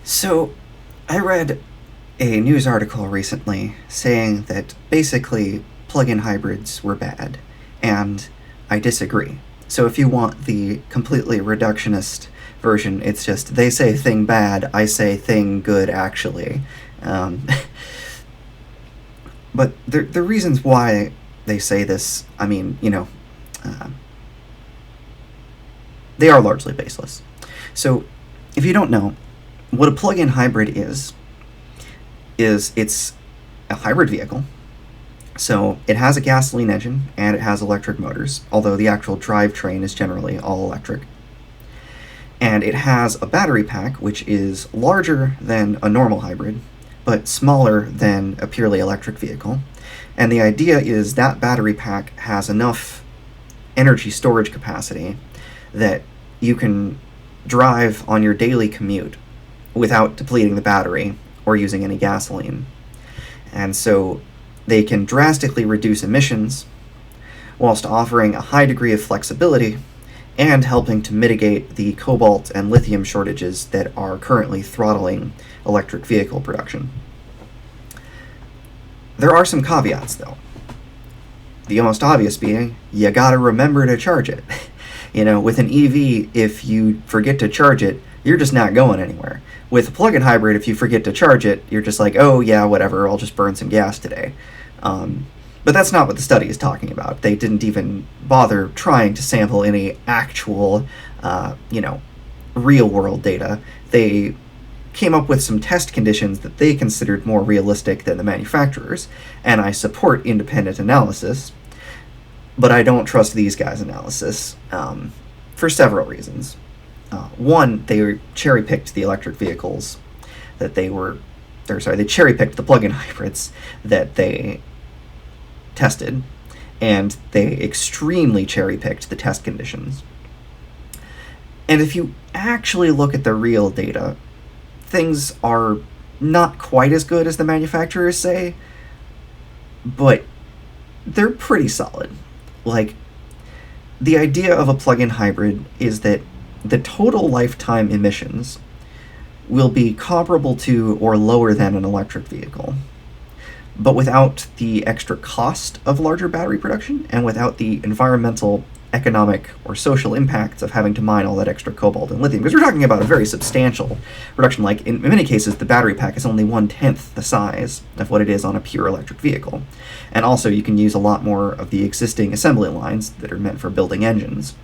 So, I read a news article recently saying that basically plug-in hybrids were bad, and I disagree. So if you want the completely reductionist version, it's just they say thing bad, I say thing good actually. Um, but the reasons why they say this, uh, they are largely baseless. So if you don't know, what a plug-in hybrid is it's a hybrid vehicle. So it has a gasoline engine and it has electric motors, although the actual drivetrain is generally all electric. And it has a battery pack which is larger than a normal hybrid, but smaller than a purely electric vehicle. And the idea is that battery pack has enough energy storage capacity that you can drive on your daily commute without depleting the battery or using any gasoline. And so they can drastically reduce emissions whilst offering a high degree of flexibility and helping to mitigate the cobalt and lithium shortages that are currently throttling electric vehicle production. There are some caveats, though. The most obvious being, you gotta remember to charge it. With an EV, if you forget to charge it, you're just not going anywhere. With a plug-in hybrid, if you forget to charge it, you're just like, oh yeah, whatever, I'll just burn some gas today. But that's not what the study is talking about. They didn't even bother trying to sample any actual, real-world data. They came up with some test conditions that they considered more realistic than the manufacturers, and I support independent analysis, but I don't trust these guys' analysis for several reasons. One, they cherry-picked the electric vehicles that they cherry-picked the plug-in hybrids that they tested, and they extremely cherry-picked the test conditions. And if you actually look at the real data, things are not quite as good as the manufacturers say, but they're pretty solid. Like, the idea of a plug-in hybrid is that the total lifetime emissions will be comparable to or lower than an electric vehicle, but without the extra cost of larger battery production and without the environmental, economic, or social impacts of having to mine all that extra cobalt and lithium. Because we're talking about a very substantial reduction. Like, in many cases, the battery pack is only 1/10 the size of what it is on a pure electric vehicle. And also, you can use a lot more of the existing assembly lines that are meant for building engines.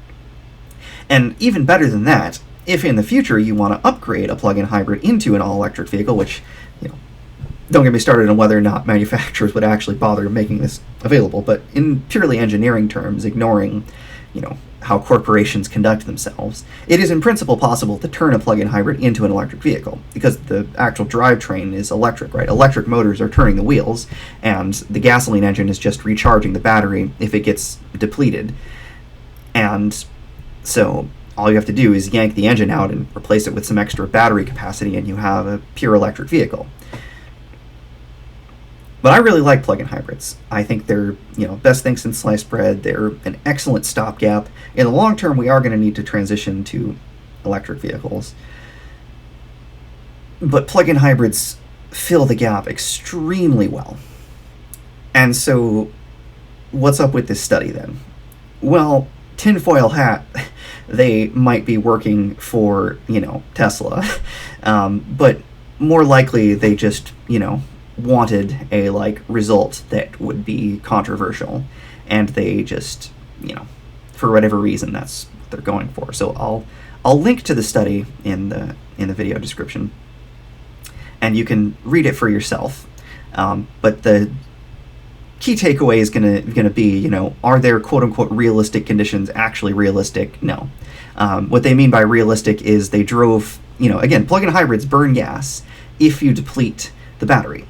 And even better than that, if in the future you want to upgrade a plug-in hybrid into an all-electric vehicle, which, don't get me started on whether or not manufacturers would actually bother making this available, but in purely engineering terms, ignoring, how corporations conduct themselves, it is in principle possible to turn a plug-in hybrid into an electric vehicle, because the actual drivetrain is electric, right? Electric motors are turning the wheels, and the gasoline engine is just recharging the battery if it gets depleted. And so all you have to do is yank the engine out and replace it with some extra battery capacity, and you have a pure electric vehicle. But I really like plug-in hybrids. I think they're, best thing since sliced bread. They're an excellent stopgap. In the long term, we are going to need to transition to electric vehicles. But plug-in hybrids fill the gap extremely well. And so, what's up with this study then? Well, tinfoil hat, they might be working for, Tesla. But more likely they just, wanted a result that would be controversial, and they just, for whatever reason, that's what they're going for. So I'll link to the study in the video description, and you can read it for yourself. But the key takeaway is gonna be, are there quote unquote realistic conditions actually realistic? No. What they mean by realistic is they drove, again, plug-in hybrids burn gas if you deplete the battery.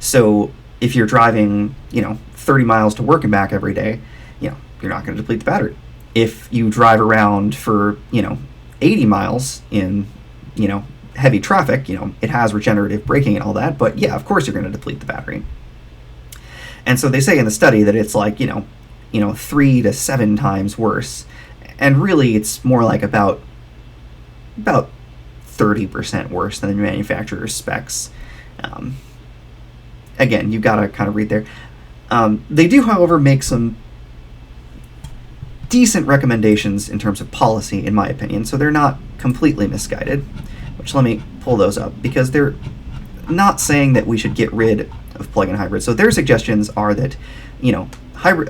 So if you're driving, 30 miles to work and back every day, you're not going to deplete the battery. If you drive around for, 80 miles in, heavy traffic, it has regenerative braking and all that, but yeah, of course you're going to deplete the battery. And so they say in the study that it's 3 to 7 times worse. And really it's more like about 30% worse than the manufacturer's specs. Again, you've got to kind of read there. They do, however, make some decent recommendations in terms of policy, in my opinion, so they're not completely misguided, which let me pull those up, because they're not saying that we should get rid of plug-in hybrids. So their suggestions are that,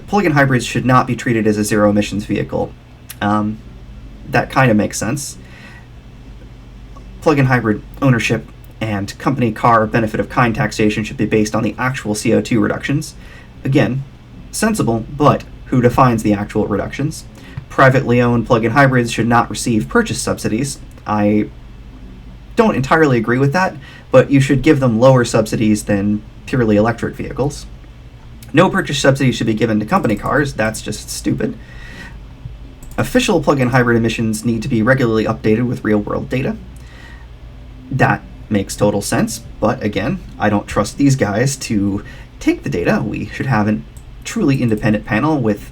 plug-in hybrids should not be treated as a zero-emissions vehicle. That kind of makes sense. Plug-in hybrid ownership and company car benefit of kind taxation should be based on the actual CO2 reductions. Again, sensible, but who defines the actual reductions? Privately owned plug-in hybrids should not receive purchase subsidies. I don't entirely agree with that, but you should give them lower subsidies than purely electric vehicles. No purchase subsidies should be given to company cars. That's just stupid. Official plug-in hybrid emissions need to be regularly updated with real-world data. That makes total sense, but again, I don't trust these guys to take the data. We should have a truly independent panel with,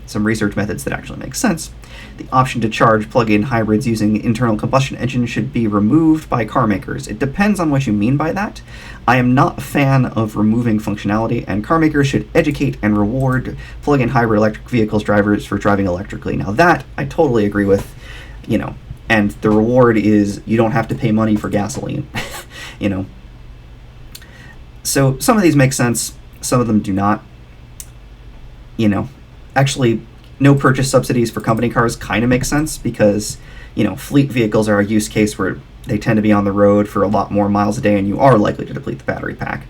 some research methods that actually make sense. The option to charge plug-in hybrids using internal combustion engines should be removed by car makers. It depends on what you mean by that. I am not a fan of removing functionality, and car makers should educate and reward plug-in hybrid electric vehicles drivers for driving electrically. Now that I totally agree with, and the reward is you don't have to pay money for gasoline, So some of these make sense, some of them do not. Actually, no purchase subsidies for company cars kind of makes sense because, fleet vehicles are a use case where they tend to be on the road for a lot more miles a day and you are likely to deplete the battery pack.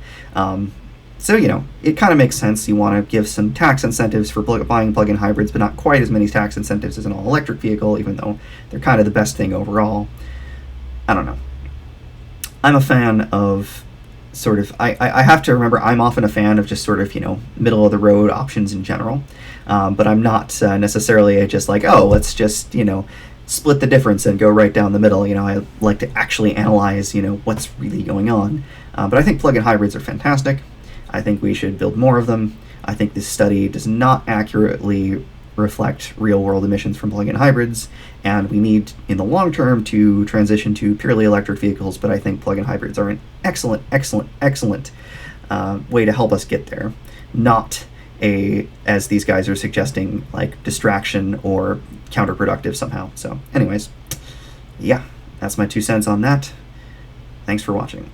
So, it kind of makes sense. You want to give some tax incentives for buying plug-in hybrids, but not quite as many tax incentives as an all-electric vehicle, even though they're kind of the best thing overall. I don't know. I'm a fan of I have to remember I'm often a fan of just middle-of-the-road options in general. But I'm not necessarily just like, let's just, split the difference and go right down the middle. I like to actually analyze, what's really going on. But I think plug-in hybrids are fantastic. I think we should build more of them. I think this study does not accurately reflect real-world emissions from plug-in hybrids, and we need, in the long term, to transition to purely electric vehicles, but I think plug-in hybrids are an excellent, excellent, excellent way to help us get there, not as these guys are suggesting, like distraction or counterproductive somehow. So anyways, yeah, that's my 2 cents on that. Thanks for watching.